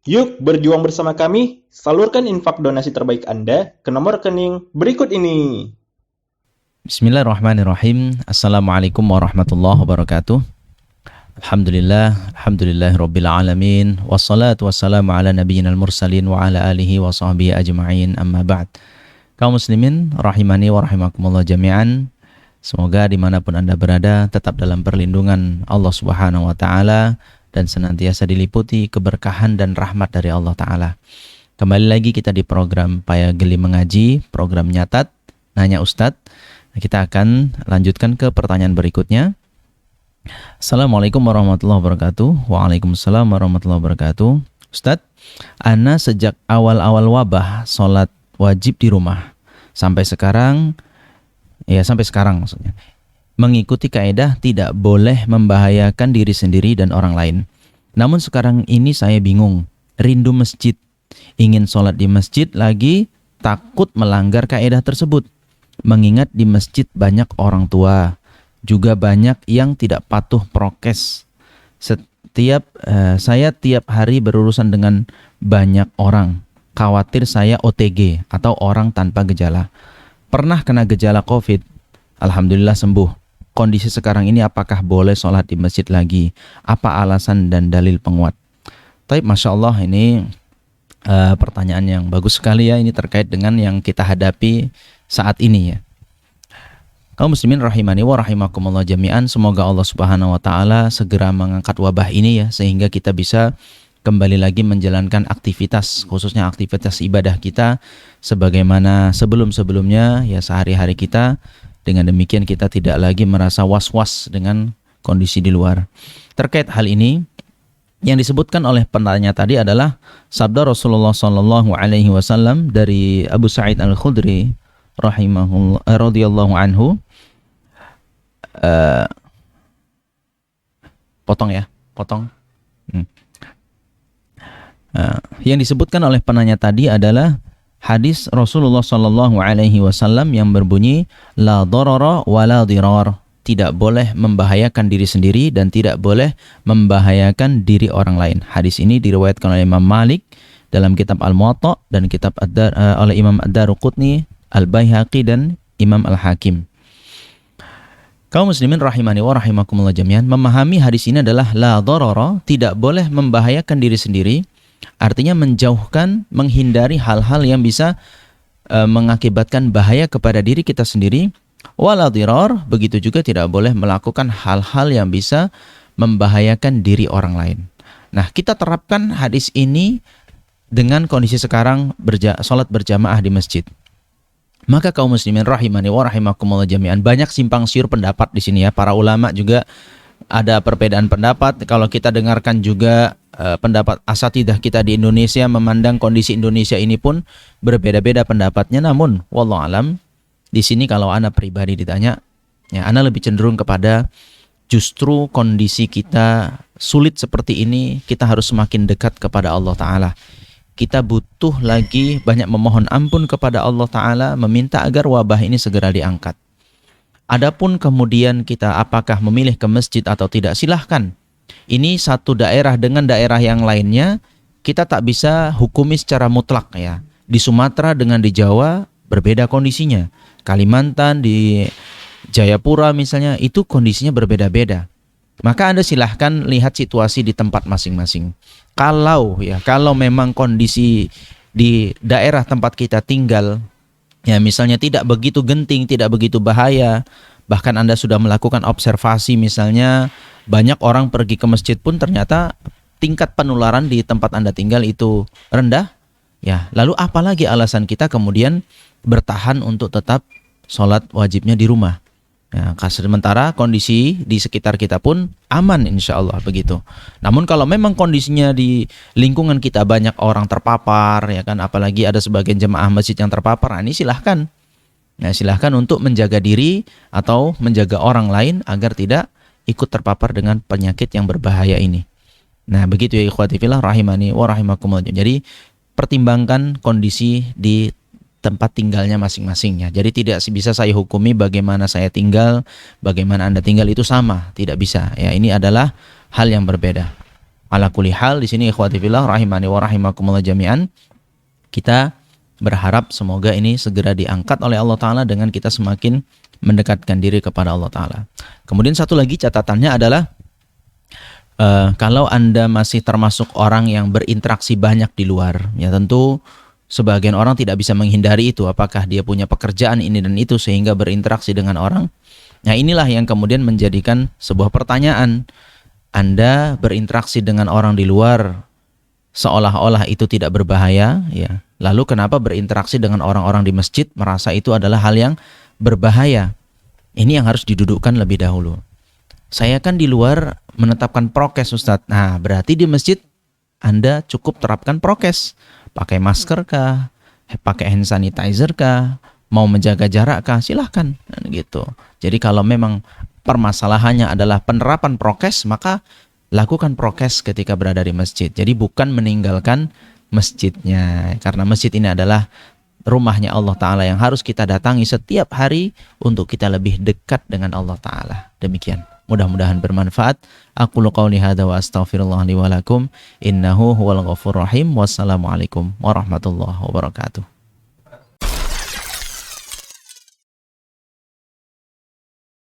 Yuk berjuang bersama kami, salurkan infak donasi terbaik Anda ke nomor rekening berikut ini. Bismillahirrahmanirrahim. Assalamualaikum warahmatullahi wabarakatuh. Alhamdulillah alamin. Wassalatu wassalamu ala nabiyyinal mursalin wa ala alihi wa sahbihi ajma'in, amma ba'd. Kaum muslimin rahimani wa rahimakumullah jami'an. Semoga dimanapun Anda berada tetap dalam perlindungan Allah Subhanahu wa ta'ala dan senantiasa diliputi keberkahan dan rahmat dari Allah ta'ala. Kembali lagi kita di program Paya Geli Mengaji, program Nyatat Nanya Ustadz. Kita akan lanjutkan ke pertanyaan berikutnya. Assalamualaikum warahmatullahi wabarakatuh. Waalaikumsalam warahmatullahi wabarakatuh. Ustadz, ana sejak awal-awal wabah sholat wajib di rumah sampai sekarang maksudnya, mengikuti kaidah tidak boleh membahayakan diri sendiri dan orang lain. Namun sekarang ini saya bingung, rindu masjid, ingin sholat di masjid lagi takut melanggar kaidah tersebut. Mengingat di masjid banyak orang tua, juga banyak yang tidak patuh prokes. Saya tiap hari berurusan dengan banyak orang. Khawatir saya OTG atau orang tanpa gejala. Pernah kena gejala COVID, alhamdulillah sembuh. Kondisi sekarang ini apakah boleh sholat di masjid lagi? Apa alasan dan dalil penguat? Tapi Masya Allah, ini pertanyaan yang bagus sekali ya. Ini terkait dengan yang kita hadapi saat ini ya. Kaum muslimin rahimani wa rahimakumullah jami'an, semoga Allah Subhanahu wa taala segera mengangkat wabah ini ya, sehingga kita bisa kembali lagi menjalankan aktivitas, khususnya aktivitas ibadah kita sebagaimana sebelum-sebelumnya ya, sehari-hari kita. Dengan demikian kita tidak lagi merasa was-was dengan kondisi di luar. Terkait hal ini, yang disebutkan oleh penanya tadi adalah sabda Rasulullah sallallahu alaihi wasallam dari Abu Sa'id Al-Khudri rahimahullah radhiyallahu anhu. Yang disebutkan oleh penanya tadi adalah hadis Rasulullah sallallahu alaihi wasallam yang berbunyi la darara wa la dirar, tidak boleh membahayakan diri sendiri dan tidak boleh membahayakan diri orang lain. Hadis ini diriwayatkan oleh Imam Malik dalam kitab Al-Muwatta dan kitab oleh Imam Ad-Daruqutni, Al-Baihaqi dan Imam Al-Hakim. Kaum muslimin rahimani wa rahimakumullah jami'an, memahami hadis ini adalah la darara, tidak boleh membahayakan diri sendiri, artinya menjauhkan, menghindari hal-hal yang bisa mengakibatkan bahaya kepada diri kita sendiri. Wala dirar, begitu juga tidak boleh melakukan hal-hal yang bisa membahayakan diri orang lain. Nah, kita terapkan hadis ini dengan kondisi sekarang sholat berjamaah di masjid. Maka kaum muslimin rahimani wa rahimakumullah jami'an, banyak simpang siur pendapat di sini ya. Para ulama juga ada perbedaan pendapat. Kalau kita dengarkan juga pendapat asatidah kita di Indonesia, memandang kondisi Indonesia ini pun berbeda-beda pendapatnya. Namun wallahu alam, di sini kalau ana pribadi ditanya, ya ana lebih cenderung kepada justru kondisi kita sulit seperti ini, kita harus semakin dekat kepada Allah Ta'ala. Kita butuh lagi banyak memohon ampun kepada Allah Ta'ala, meminta agar wabah ini segera diangkat. Adapun kemudian kita apakah memilih ke masjid atau tidak, silahkan. Ini satu daerah dengan daerah yang lainnya, kita tak bisa hukumi secara mutlak ya. Di Sumatera dengan di Jawa berbeda kondisinya. Kalimantan, di Jayapura misalnya, itu kondisinya berbeda-beda. Maka Anda silahkan lihat situasi di tempat masing-masing. Kalau memang kondisi di daerah tempat kita tinggal, ya misalnya tidak begitu genting, tidak begitu bahaya, bahkan Anda sudah melakukan observasi misalnya, banyak orang pergi ke masjid pun ternyata tingkat penularan di tempat Anda tinggal itu rendah, ya lalu apalagi alasan kita kemudian bertahan untuk tetap sholat wajibnya di rumah. Ya, sementara kondisi di sekitar kita pun aman insya Allah begitu. Namun kalau memang kondisinya di lingkungan kita banyak orang terpapar, ya kan, apalagi ada sebagian jemaah masjid yang terpapar, ini silahkan. Nah, silahkan untuk menjaga diri atau menjaga orang lain agar tidak ikut terpapar dengan penyakit yang berbahaya ini. Nah, begitu ya ikhwati fillah rahimani wa rahimakumullah. Jadi pertimbangkan kondisi di tempat tinggalnya masing-masing ya. Jadi tidak bisa saya hukumi bagaimana saya tinggal, bagaimana Anda tinggal itu sama, tidak bisa. Ya, ini adalah hal yang berbeda. Ala kulli hal, di sini ikhwati fillah rahimani wa rahimakumullah jami'an, kita berharap semoga ini segera diangkat oleh Allah Ta'ala dengan kita semakin mendekatkan diri kepada Allah Ta'ala. Kemudian satu lagi catatannya adalah kalau Anda masih termasuk orang yang berinteraksi banyak di luar, ya tentu sebagian orang tidak bisa menghindari itu. Apakah dia punya pekerjaan ini dan itu sehingga berinteraksi dengan orang? Nah, inilah yang kemudian menjadikan sebuah pertanyaan. Anda berinteraksi dengan orang di luar seolah-olah itu tidak berbahaya, ya. Lalu kenapa berinteraksi dengan orang-orang di masjid merasa itu adalah hal yang berbahaya? Ini yang harus didudukkan lebih dahulu. Saya kan di luar menetapkan prokes, Ustadz. Nah, berarti di masjid Anda cukup terapkan prokes. Pakai masker kah? Pakai hand sanitizer kah? Mau menjaga jarak kah? Silahkan. Nah, gitu. Jadi kalau memang permasalahannya adalah penerapan prokes, maka lakukan prokes ketika berada di masjid. Jadi bukan meninggalkan masjidnya. Karena masjid ini adalah rumahnya Allah Ta'ala yang harus kita datangi setiap hari untuk kita lebih dekat dengan Allah Ta'ala. Demikian. Mudah-mudahan bermanfaat. Aqulu qauli hadza wa astaghfirullah li wa lakum. Innahu huwal ghafurur rahim. Wassalamualaikum warahmatullahi wabarakatuh.